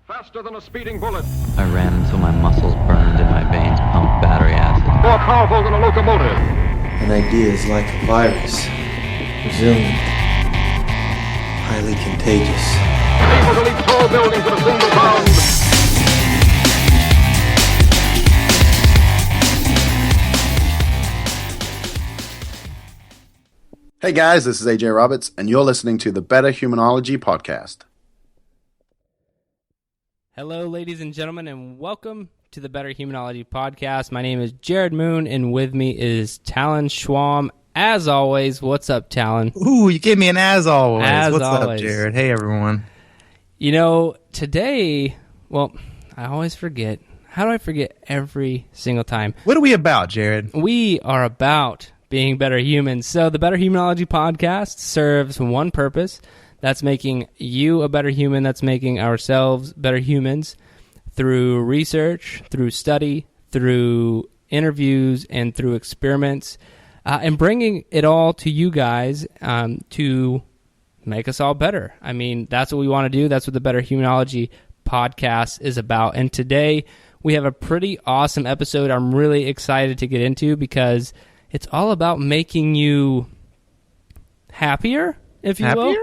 Faster than a speeding bullet. I ran until my muscles burned and my veins pumped battery acid. More powerful than a locomotive. An idea is like a virus. Resilient. Highly contagious. Able to leap tall buildings in a single bound. Hey guys, this is AJ Roberts, and you're listening to the Betterhumanology podcast. Hello, ladies and gentlemen, and welcome to the Betterhumanology podcast. My name is Jerred Moon, and with me is Talon Schwam. As always, what's up, Talon? Ooh, you gave me an as always. What's always. up, Jerred? Hey, everyone. You know, today, well, I always forget. How do I forget every single time? What are we about, Jerred? We are about being better humans. So the Betterhumanology podcast serves one purpose. That's making you a better human. That's making ourselves better humans through research, through study, through interviews, and through experiments, and bringing it all to you guys to make us all better. I mean, that's what we want to do. That's what the Betterhumanology podcast is about. And today we have a pretty awesome episode I'm really excited to get into because it's all about making you happier, if you will.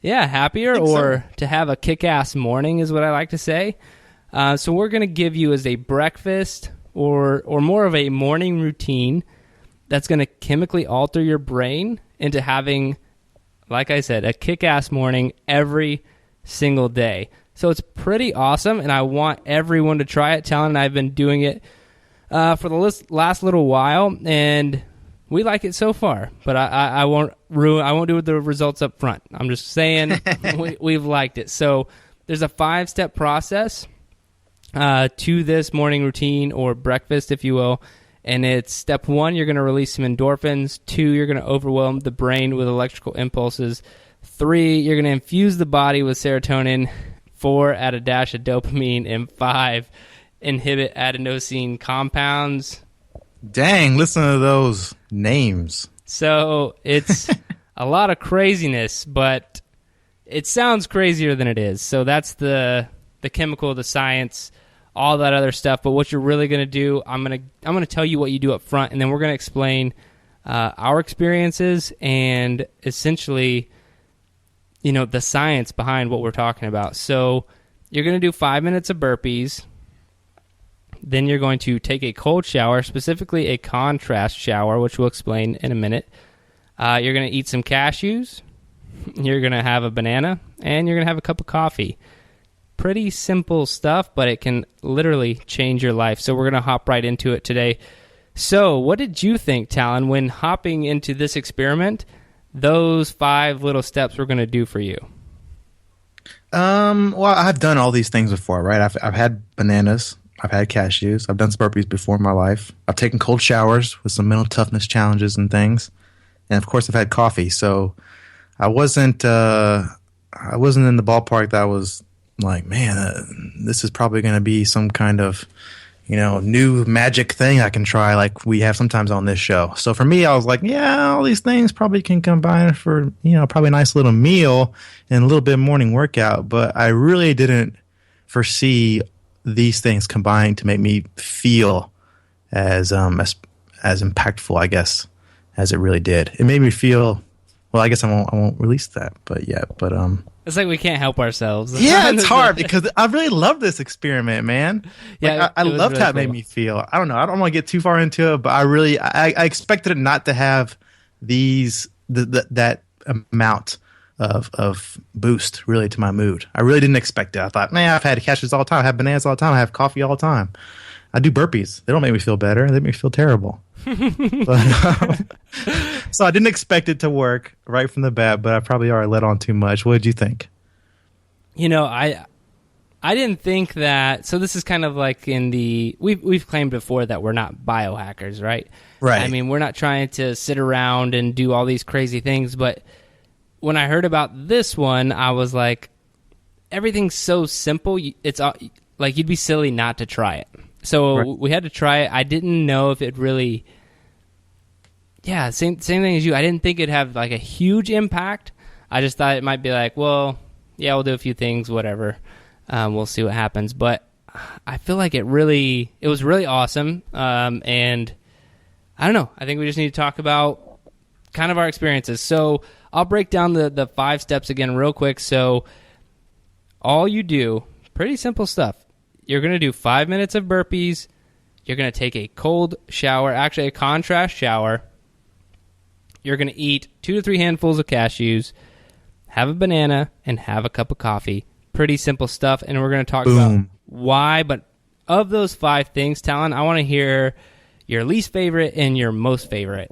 Yeah, happier, or to have a kick-ass morning is what I like to say. So we're going to give you as a breakfast or more of a morning routine that's going to chemically alter your brain into having, like I said, a kick-ass morning every single day. So it's pretty awesome, and I want everyone to try it. Talon and I have been doing it for the last little while, and we like it so far, but I won't do the results up front. I'm just saying we've liked it. So there's a 5-step process to this morning routine or breakfast, if you will. And it's step 1, you're going to release some endorphins. 2, you're going to overwhelm the brain with electrical impulses. 3, you're going to infuse the body with serotonin. 4, add a dash of dopamine. And 5, inhibit adenosine compounds. Dang, listen to those names. So it's a lot of craziness, but it sounds crazier than it is. So that's the chemical, the science, all that other stuff. But what you're really going to do, I'm gonna tell you what you do up front, and then we're going to explain our experiences and essentially, the science behind what we're talking about. So you're going to do 5 minutes of burpees. Then you're going to take a cold shower, specifically a contrast shower, which we'll explain in a minute. You're going to eat some cashews. You're going to have a banana, and you're going to have a cup of coffee. Pretty simple stuff, but it can literally change your life. So we're going to hop right into it today. So what did you think, Talon, when hopping into this experiment, those 5 little steps we're going to do for you? Well, I've done all these things before, right? I've had bananas. I've had cashews. I've done some burpees before in my life. I've taken cold showers with some mental toughness challenges and things. And of course, I've had coffee. So I wasn't in the ballpark that I was like, man, this is probably going to be some kind of, new magic thing I can try like we have sometimes on this show. So for me, I was like, yeah, all these things probably can combine for, probably a nice little meal and a little bit of morning workout. But I really didn't foresee these things combined to make me feel as impactful, I guess, as it really did. It made me feel, well, I guess I won't release that, but yeah, it's like we can't help ourselves. Yeah, it's hard because I really love this experiment, man. Yeah, I loved really how it made me feel. I don't know. I don't want to get too far into it, but I expected it not to have that amount of boost really to my mood. I really didn't expect it. I thought, man, I've had cashews all the time. I have bananas all the time. I have coffee all the time. I do burpees. They don't make me feel better. They make me feel terrible. So I didn't expect it to work right from the bat, but I probably already let on too much. What did you think? I didn't think that. So this is kind of like we've claimed before that we're not biohackers, right? Right. I mean, we're not trying to sit around and do all these crazy things, but when I heard about this one, I was like, everything's so simple. It's like you'd be silly not to try it. So right. We had to try it. I didn't know if it really... Yeah, same thing as you. I didn't think it'd have like a huge impact. I just thought it might be like, well, yeah, we'll do a few things, whatever. We'll see what happens, but I feel like it was really awesome. And I don't know. I think we just need to talk about kind of our experiences. So I'll break down the 5 steps again real quick. So all you do, pretty simple stuff. You're going to do 5 minutes of burpees. You're going to take a cold shower, actually a contrast shower. You're going to eat 2 to 3 handfuls of cashews, have a banana, and have a cup of coffee. Pretty simple stuff, and we're going to talk about why. But of those 5 things, Talon, I want to hear your least favorite and your most favorite.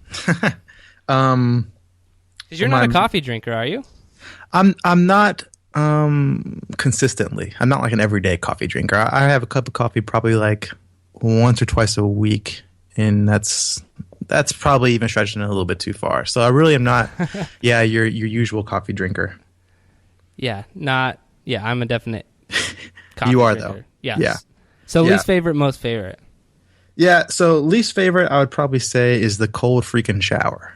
Because you're not a coffee drinker, are you? I'm not consistently. I'm not like an everyday coffee drinker. I have a cup of coffee probably like once or twice a week, and that's probably even stretching it a little bit too far. So I really am not your usual coffee drinker. I'm a definite coffee You are drinker. though. Yes. Yeah. So least favorite, most favorite. Yeah, so least favorite I would probably say is the cold freaking shower.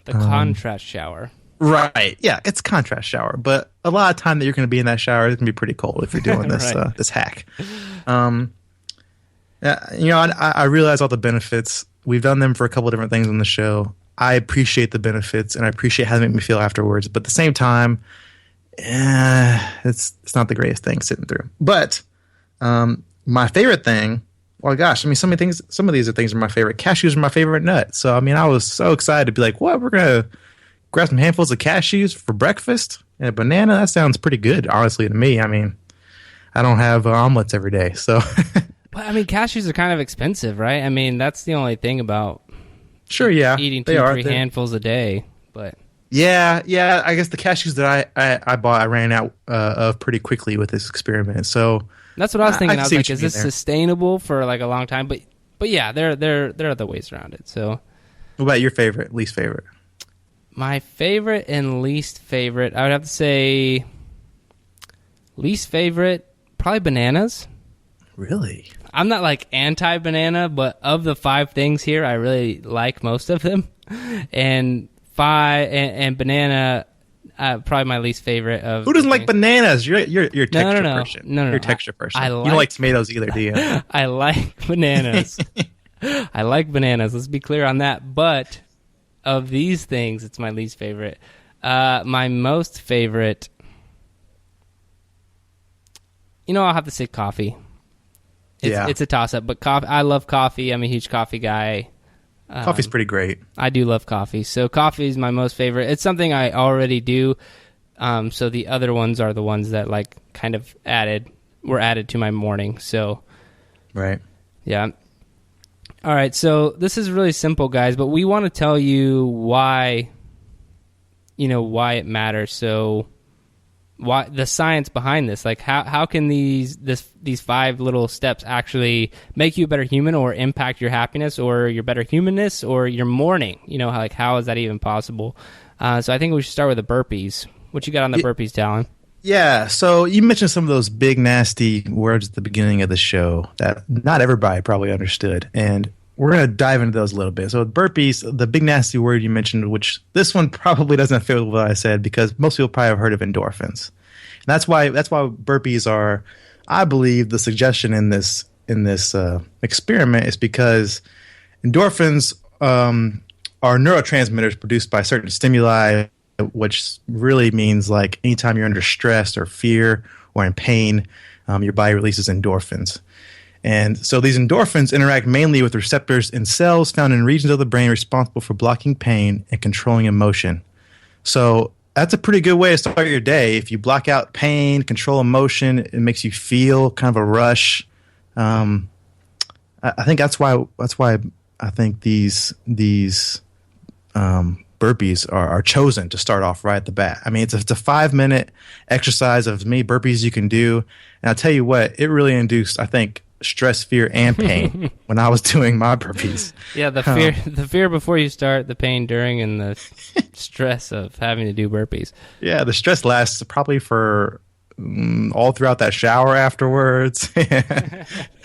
The contrast shower. Right. Yeah, it's a contrast shower, but a lot of time that you're going to be in that shower is going to be pretty cold if you're doing this Right. This hack. I realize all the benefits. We've done them for a couple of different things on the show. I appreciate the benefits, and I appreciate how they make me feel afterwards. But at the same time, it's not the greatest thing sitting through. But my favorite thing, well, gosh, I mean, some of these are things are my favorite. Cashews are my favorite nut. So, I mean, I was so excited to be like, what? We're going to grab some handfuls of cashews for breakfast and a banana? That sounds pretty good, honestly, to me. I mean, I don't have omelets every day, so... But, I mean, cashews are kind of expensive, right? I mean, that's the only thing about eating 2 or 3 handfuls a day. But yeah, I guess the cashews that I bought, I ran out of pretty quickly with this experiment. So that's what I was thinking. I was like, is this there. sustainable for like a long time? But yeah, there are other ways around it. So what about your favorite, least favorite? My favorite and least favorite, I would have to say least favorite, probably bananas. Really? I'm not like anti-banana, but of the 5 things here, I really like most of them. And banana, probably my least favorite of. Who doesn't like bananas? You're a texture No. person. No. You're a texture person. You don't like tomatoes either, do you? I like bananas. I like bananas. Let's be clear on that. But of these things, it's my least favorite. My most favorite, I'll have to say coffee. It's a toss-up, but coffee. I love coffee. I'm a huge coffee guy. Coffee's pretty great. I do love coffee. So coffee is my most favorite. It's something I already do. So the other ones are the ones that like kind of were added to my morning. So right. Yeah. All right. So this is really simple, guys, but we want to tell you why it matters. So why the science behind this, like how can these 5 little steps actually make you a better human or impact your happiness or your better humanness or your morning? How is that even possible? So I think we should start with the burpees. What you got on the burpees, Talon? Yeah, so you mentioned some of those big nasty words at the beginning of the show that not everybody probably understood, and we're going to dive into those a little bit. So with burpees, the big nasty word you mentioned, which this one probably doesn't fit with what I said because most people probably have heard of endorphins. And that's why burpees are, I believe, the suggestion in this experiment is because endorphins are neurotransmitters produced by certain stimuli, which really means like anytime you're under stress or fear or in pain, your body releases endorphins. And so these endorphins interact mainly with receptors in cells found in regions of the brain responsible for blocking pain and controlling emotion. So that's a pretty good way to start your day. If you block out pain, control emotion, it makes you feel kind of a rush. I think that's why I think these burpees are chosen to start off right at the bat. I mean, it's a 5-minute exercise of as many burpees you can do. And I'll tell you what, it really induced, I think, stress, fear, and pain when I was doing my burpees. Yeah, the fear before you start, the pain during, and the stress of having to do burpees. Yeah, the stress lasts probably for all throughout that shower afterwards.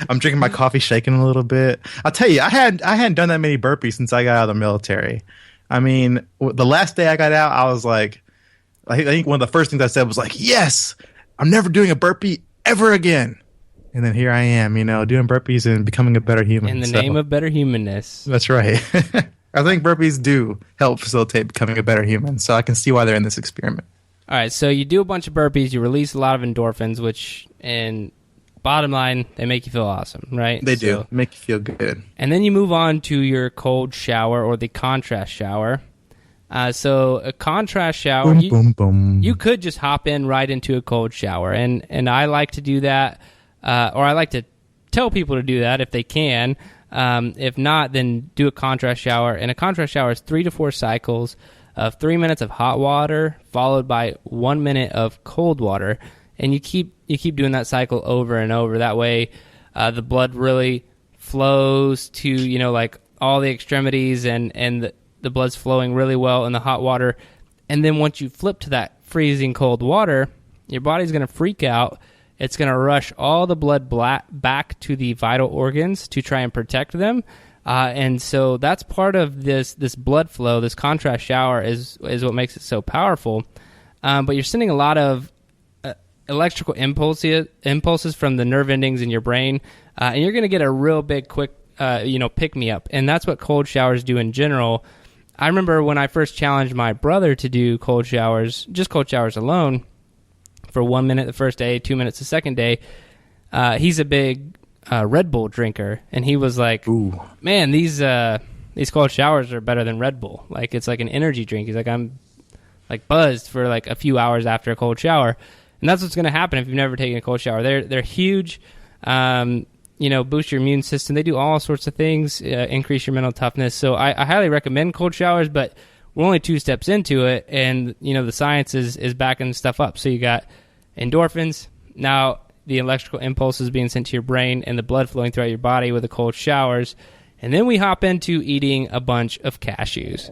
I'm drinking my coffee, shaking a little bit. I'll tell you, I hadn't done that many burpees since I got out of the military. I mean, the last day I got out, I was like, I think one of the first things I said was like, yes, I'm never doing a burpee ever again. And then here I am, doing burpees and becoming a better human. In the name of better humanness. That's right. I think burpees do help facilitate becoming a better human, so I can see why they're in this experiment. All right, so you do a bunch of burpees, you release a lot of endorphins, which, and bottom line, they make you feel awesome, right? They do. Make you feel good. And then you move on to your cold shower or the contrast shower. So a contrast shower, Boom, boom, boom. you could just hop in right into a cold shower, and I like to do that, or I like to tell people to do that if they can. If not, then do a contrast shower. And a contrast shower is 3 to 4 cycles of 3 minutes of hot water followed by 1 minute of cold water, and you keep doing that cycle over and over. That way, the blood really flows to like all the extremities, and the blood's flowing really well in the hot water. And then once you flip to that freezing cold water, your body's going to freak out. It's going to rush all the blood back to the vital organs to try and protect them. And so that's part of this blood flow. This contrast shower is what makes it so powerful. But you're sending a lot of electrical impulses from the nerve endings in your brain, and you're going to get a real big, quick, pick-me-up. And that's what cold showers do in general. I remember when I first challenged my brother to do cold showers, just cold showers alone, for 1 minute the first day, 2 minutes the second day. He's a big Red Bull drinker, and he was like, "Ooh, man, these cold showers are better than Red Bull. Like, it's like an energy drink." He's like, "I'm like buzzed for like a few hours after a cold shower," and that's what's going to happen if you've never taken a cold shower. They're huge. Boost your immune system. They do all sorts of things, increase your mental toughness. So I highly recommend cold showers, but we're only 2 steps into it, and the science is backing stuff up. So you got endorphins, now the electrical impulses being sent to your brain, and the blood flowing throughout your body with the cold showers. And then we hop into eating a bunch of cashews.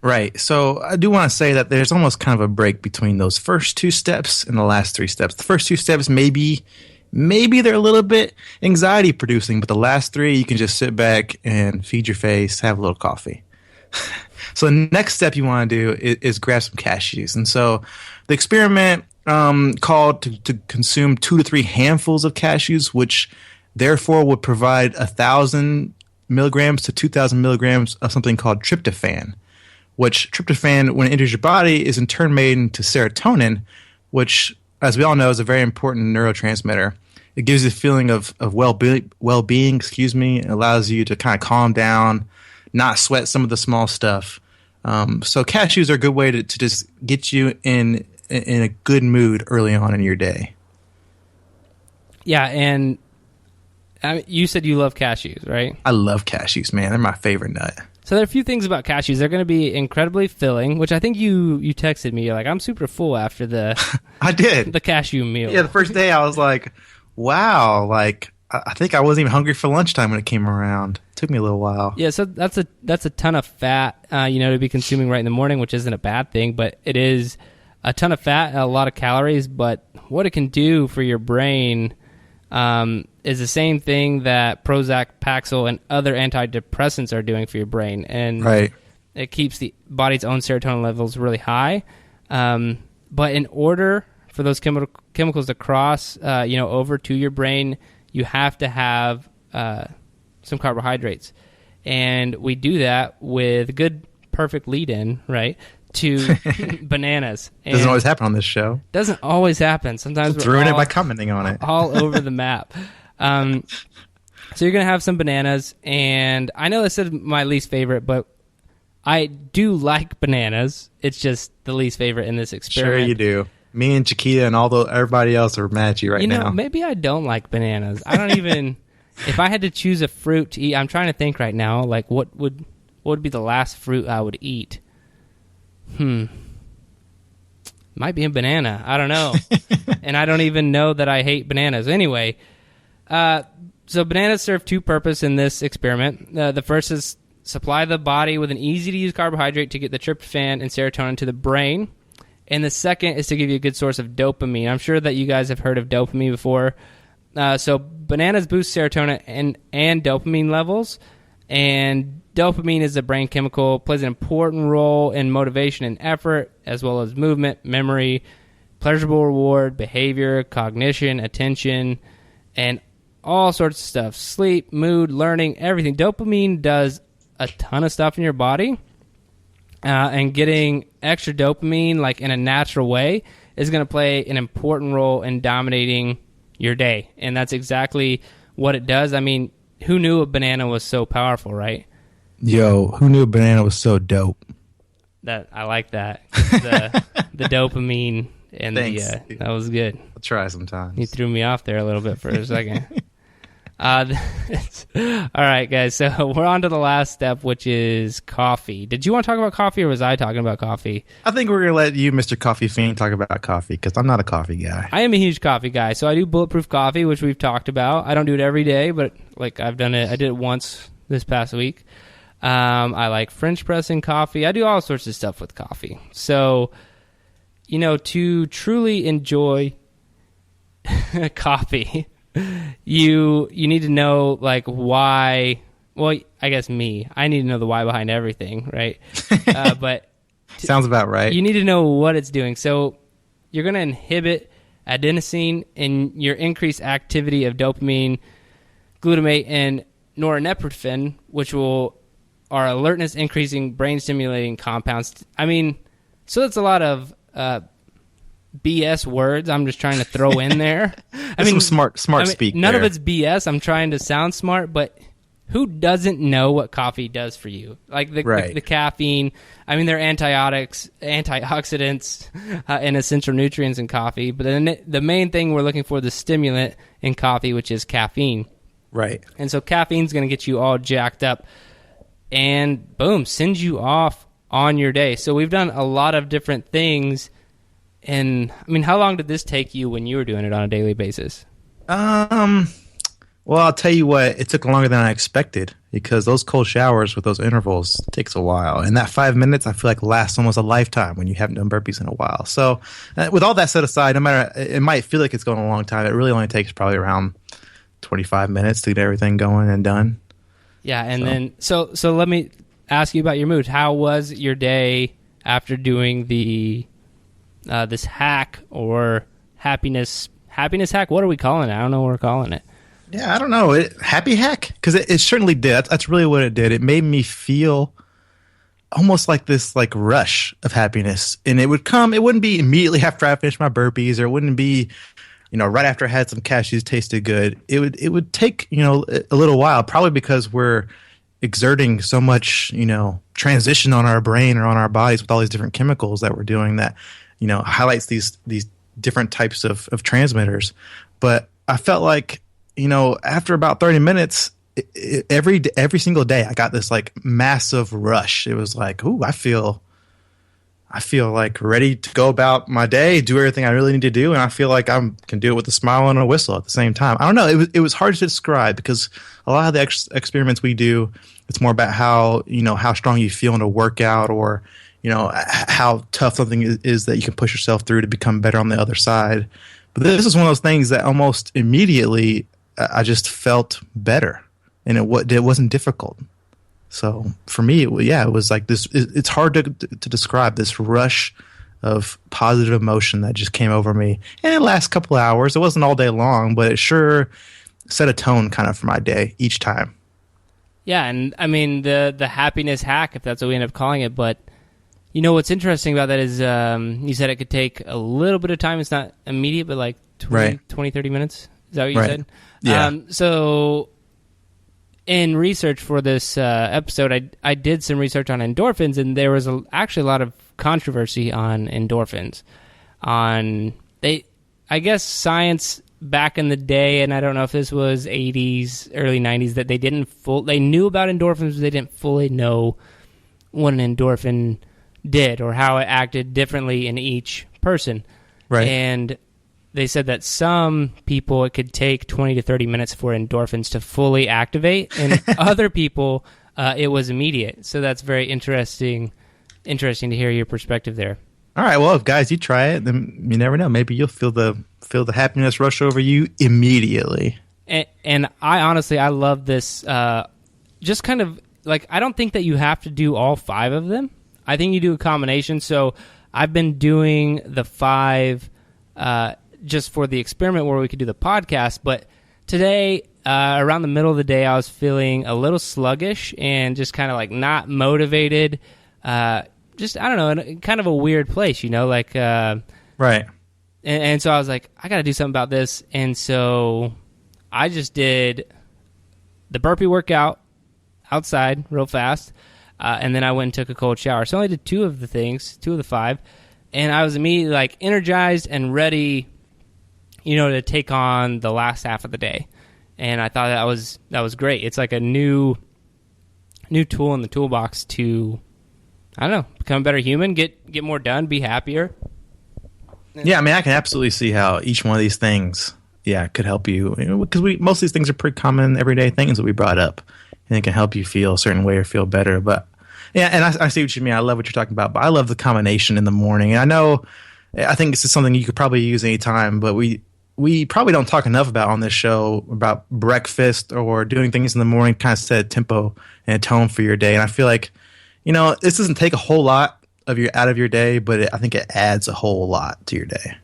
Right. So I do want to say that there's almost kind of a break between those first 2 steps and the last 3 steps. The first 2 steps, maybe they're a little bit anxiety producing, but the last 3, you can just sit back and feed your face, have a little coffee. So the next step you want to do is grab some cashews. And so the experiment called to consume 2 to 3 handfuls of cashews, which therefore would provide 1,000 milligrams to 2,000 milligrams of something called tryptophan, which tryptophan, when it enters your body, is in turn made into serotonin, which, as we all know, is a very important neurotransmitter. It gives you a feeling of well-being, It allows you to kind of calm down, not sweat some of the small stuff. So cashews are a good way to just get you in a good mood early on in your day. Yeah, and you said you love cashews, right? I love cashews, man. They're my favorite nut. So there are a few things about cashews. They're going to be incredibly filling, which I think you texted me. You're like, I'm super full after the I did the cashew meal. Yeah, the first day I was like, wow, like I think I wasn't even hungry for lunchtime when it came around. It took me a little while. Yeah, so that's a ton of fat, to be consuming right in the morning, which isn't a bad thing, but it is a ton of fat and a lot of calories. But what it can do for your brain is the same thing that Prozac, Paxil, and other antidepressants are doing for your brain. And right. It keeps the body's own serotonin levels really high. But in order for those chemicals to cross, over to your brain, you have to have some carbohydrates. And we do that with a good, perfect lead-in, right, to bananas. Doesn't always happen on this show. Doesn't always happen. Sometimes let's ruin it by commenting on it. All over the map. So you're going to have some bananas, and I know this is my least favorite, but I do like bananas. It's just the least favorite in this experiment. Sure you do. Me and Chiquita and everybody else are mad at you right now. Maybe I don't like bananas. I don't even... If I had to choose a fruit to eat, I'm trying to think right now, like what would be the last fruit I would eat? Might be a banana. I don't know. And I don't even know that I hate bananas. Anyway, so bananas serve 2 purposes in this experiment. The first is supply the body with an easy-to-use carbohydrate to get the tryptophan and serotonin to the brain. And the second is to give you a good source of dopamine. I'm sure that you guys have heard of dopamine before. So bananas boost serotonin and dopamine levels. And dopamine is a brain chemical, plays an important role in motivation and effort, as well as movement, memory, pleasurable reward, behavior, cognition, attention, and all sorts of stuff. Sleep, mood, learning, everything. Dopamine does a ton of stuff in your body. And getting extra dopamine, like in a natural way, is going to play an important role in dominating your day. And that's exactly what it does. I mean, who knew a banana was so powerful, right? Yo, who knew a banana was so dope? That I like that. The dopamine and Thanks. That was good. I'll try sometimes. You threw me off there a little bit for a second. All right, guys. So we're on to the last step, which is coffee. Did you want to talk about coffee, or was I talking about coffee? I think we're going to let you, Mr. Coffee Fiend, talk about coffee, because I'm not a coffee guy. I am a huge coffee guy. So I do Bulletproof Coffee, which we've talked about. I don't do it every day, but like I've done it. I did it once this past week. I like French pressing coffee. I do all sorts of stuff with coffee. So, to truly enjoy coffee, you need to know like why. Well, I guess I need to know the why behind everything, right? But sounds about right. You need to know what it's doing. So you're going to inhibit adenosine and your increased activity of dopamine, glutamate, and norepinephrine, which are alertness increasing brain stimulating compounds. I mean, so that's a lot of BS words I'm just trying to throw in there. I mean, some smart speak. None there. of it's BS. I'm trying to sound smart, but who doesn't know what coffee does for you? Like the caffeine. I mean, there are antioxidants, and essential nutrients in coffee. But then the main thing we're looking for, the stimulant in coffee, which is caffeine. Right. And so caffeine's going to get you all jacked up and boom, sends you off on your day. So we've done a lot of different things. And I mean, how long did this take you when you were doing it on a daily basis? Well, I'll tell you what, it took longer than I expected because those cold showers with those intervals takes a while. And that 5 minutes, I feel like lasts almost a lifetime when you haven't done burpees in a while. So with all that set aside, no matter, it might feel like it's going a long time. It really only takes probably around 25 minutes to get everything going and done. Yeah. And then, so let me ask you about your mood. How was your day after doing this hack or happiness hack? What are we calling it? I don't know what we're calling it. Yeah, I don't know. Happy hack? Because it certainly did. That's really what it did. It made me feel almost like this like rush of happiness. And it wouldn't be immediately after I finished my burpees, or it wouldn't be, right after I had some cashews tasted good. It would take, a little while, probably because we're exerting so much, transition on our brain or on our bodies with all these different chemicals that we're doing that, highlights these different types of transmitters. But I felt like, after about 30 minutes, every single day, I got this like massive rush. It was like, ooh, I feel like ready to go about my day, do everything I really need to do, and I feel like I can do it with a smile and a whistle at the same time. I don't know. It was hard to describe because a lot of the experiments we do, it's more about how strong you feel in a workout, or how tough something is that you can push yourself through to become better on the other side. But this is one of those things that almost immediately I just felt better, and it wasn't difficult. So for me, it was like this. It's hard to describe this rush of positive emotion that just came over me. And it lasts a couple of hours. It wasn't all day long, but it sure set a tone kind of for my day each time. Yeah, and I mean the happiness hack, if that's what we end up calling it. But what's interesting about that is you said it could take a little bit of time. It's not immediate, but like 20, 30 minutes. Is that what you said? Yeah. So in research for this episode, I did some research on endorphins, and there was actually a lot of controversy on endorphins. I guess science back in the day, and I don't know if this was 80s, early 90s, that they knew about endorphins, but they didn't fully know what an endorphin did or how it acted differently in each person. Right. And they said that some people, it could take 20 to 30 minutes for endorphins to fully activate, and other people, it was immediate. So that's very interesting to hear your perspective there. All right, well, if guys, you try it, then you never know. Maybe you'll feel the happiness rush over you immediately. And I love this. Just kind of like, I don't think that you have to do all 5 of them. I think you do a combination. So I've been doing the 5 just for the experiment where we could do the podcast. But today, around the middle of the day, I was feeling a little sluggish and just kind of like not motivated. Just, I don't know, in kind of a weird place, like... Right. And so I was like, I got to do something about this. And so I just did the burpee workout outside real fast. And then I went and took a cold shower. So I only did 2 of the 5. And I was immediately like energized and ready, to take on the last half of the day. And I thought that was great. It's like a new tool in the toolbox to, I don't know, become a better human, get more done, be happier. Yeah, I mean, I can absolutely see how each one of these things, could help you. Because most of these things are pretty common, everyday things that we brought up, and it can help you feel a certain way or feel better. But yeah, and I see what you mean. I love what you're talking about. But I love the combination in the morning. And I think this is something you could probably use anytime. But we probably don't talk enough about on this show about breakfast or doing things in the morning, kind of set a tempo and a tone for your day. And I feel like, this doesn't take a whole lot out of your day, but I think it adds a whole lot to your day.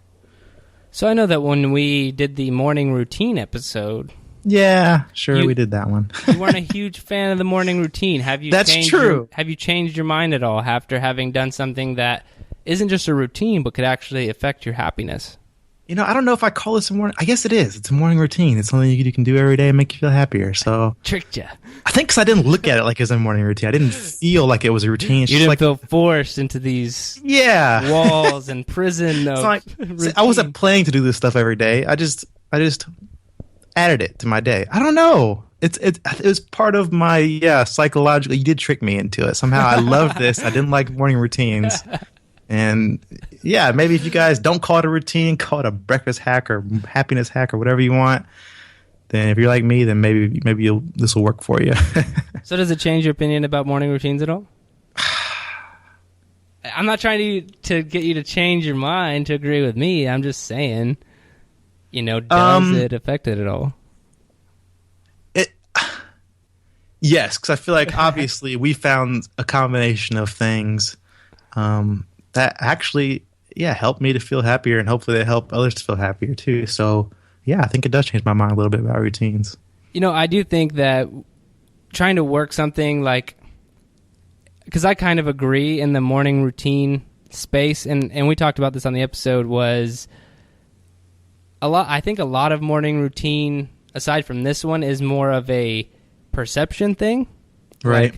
So I know that when we did the morning routine episode, yeah, sure, we did that one. You weren't a huge fan of the morning routine. Have you? That's true. Have you changed your mind at all after having done something that isn't just a routine but could actually affect your happiness? I don't know if I call this a morning. I guess it is. It's a morning routine. It's something you can do every day and make you feel happier. So tricked you. I think because I didn't look at it like it was a morning routine. I didn't feel like it was a routine. You didn't feel forced into these walls and prison. I wasn't planning to do this stuff every day. I just added it to my day. I don't know. It was part of my psychological. You did trick me into it somehow. I love this. I didn't like morning routines. And maybe if you guys don't call it a routine, call it a breakfast hack or happiness hack or whatever you want. Then if you're like me, then maybe this will work for you. So does it change your opinion about morning routines at all? I'm not trying to get you to change your mind to agree with me. I'm just saying, does it affect it at all? Yes, because I feel like obviously we found a combination of things that actually, helped me to feel happier, and hopefully they help others to feel happier too. So, I think it does change my mind a little bit about routines. I do think that trying to work something because I kind of agree in the morning routine space, and we talked about this on the episode, was I think a lot of morning routine, aside from this one, is more of a perception thing. Right.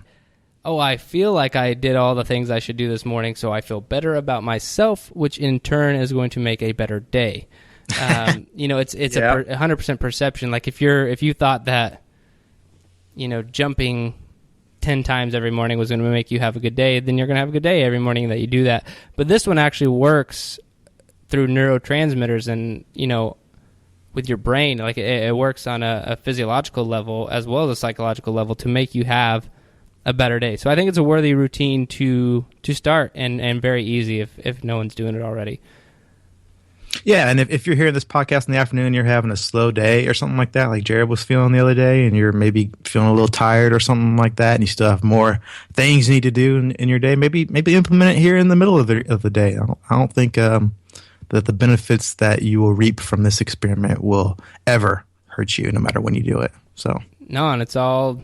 I feel like I did all the things I should do this morning, so I feel better about myself, which in turn is going to make a better day. It's 100% perception. Like if you thought that, jumping 10 times every morning was going to make you have a good day, then you're going to have a good day every morning that you do that. But this one actually works through neurotransmitters and, with your brain. Like it works on a physiological level as well as a psychological level to make you have a better day. So I think it's a worthy routine to start and very easy if no one's doing it already. Yeah, and if you're hearing this podcast in the afternoon and you're having a slow day or something like that, like Jerred was feeling the other day, and you're maybe feeling a little tired or something like that, and you still have more things you need to do in your day, maybe implement it here in the middle of the day. I don't think that the benefits that you will reap from this experiment will ever hurt you, no matter when you do it. So no, and it's all...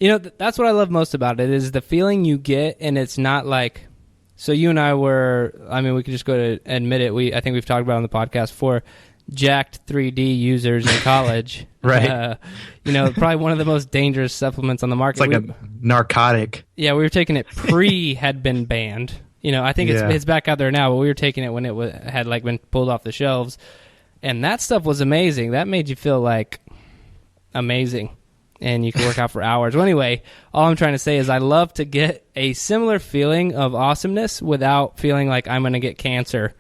that's what I love most about it, is the feeling you get, and it's not like... So you and I were... we could just go to admit it. I think we've talked about it on the podcast before, jacked 3D users in college. Right. Probably one of the most dangerous supplements on the market. It's like a narcotic. Yeah, we were taking it had been banned. I think it's back out there now, but we were taking it when it had been pulled off the shelves. And that stuff was amazing. That made you feel amazing. And you can work out for hours. Well, anyway, all I'm trying to say is I love to get a similar feeling of awesomeness without feeling like I'm going to get cancer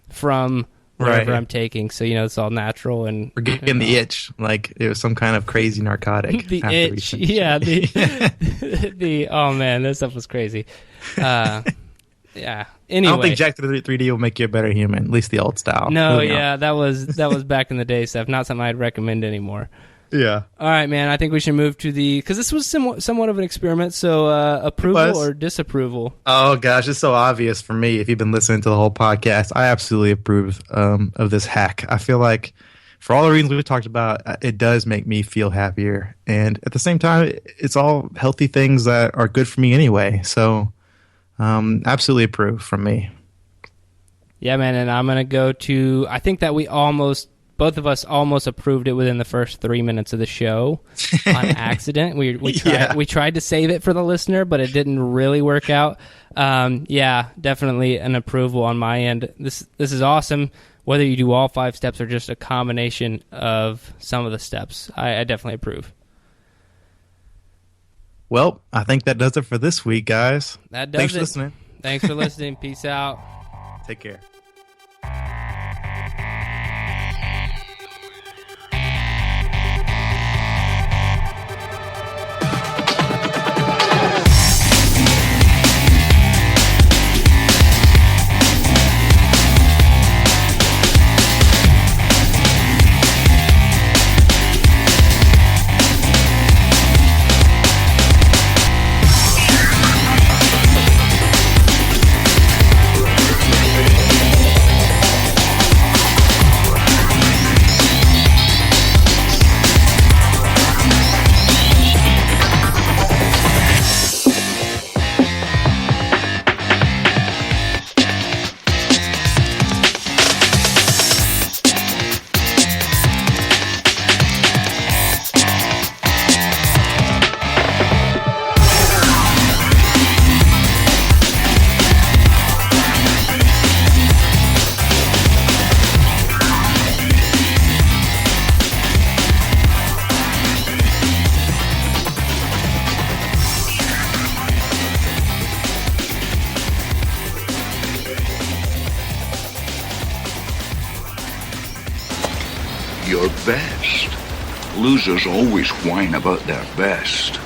from whatever I'm taking. So, it's all natural. And we're getting the itch, like it was some kind of crazy narcotic. The itch, yeah. Oh, man, that stuff was crazy. Yeah. Anyway. I don't think Jack 3D will make you a better human, at least the old style. No, that was back in the day stuff. Not something I'd recommend anymore. Yeah. All right, man. I think we should move to because this was somewhat of an experiment. So approval or disapproval? Oh gosh, it's so obvious for me. If you've been listening to the whole podcast, I absolutely approve of this hack. I feel like for all the reasons we've talked about, it does make me feel happier, and at the same time, it's all healthy things that are good for me anyway. So, absolutely approve from me. Yeah, man. And I'm gonna go to. I think that both of us almost approved it within the first 3 minutes of the show on accident. We tried to save it for the listener, but it didn't really work out. Yeah, definitely an approval on my end. This is awesome. Whether you do all 5 steps or just a combination of some of the steps, I definitely approve. Well, I think that does it for this week, guys. Thanks for listening. Thanks for listening. Peace out. Take care. Your best. Losers always whine about their best.